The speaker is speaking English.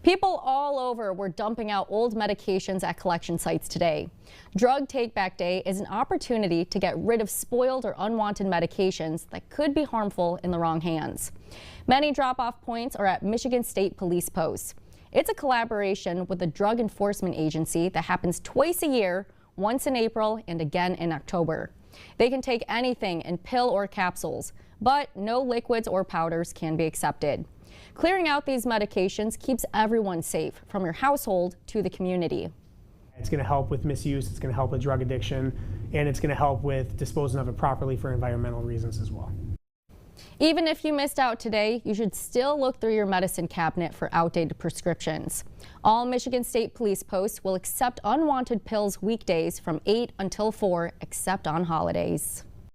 People all over were dumping out old medications at collection sites today. Drug Take Back Day is an opportunity to get rid of spoiled or unwanted medications that could be harmful in the wrong hands. Many drop-off points are at Michigan State Police posts. It's a collaboration with the Drug Enforcement Agency that happens twice a year, once in April and again in October. They can take anything in pill or capsules, but no liquids or powders can be accepted. Clearing out these medications keeps everyone safe, from your household to the community. It's going to help with misuse, it's going to help with drug addiction, and it's going to help with disposing of it properly for environmental reasons as well. Even if you missed out today, you should still look through your medicine cabinet for outdated prescriptions. All Michigan State Police posts will accept unwanted pills weekdays from 8 until 4, except on holidays.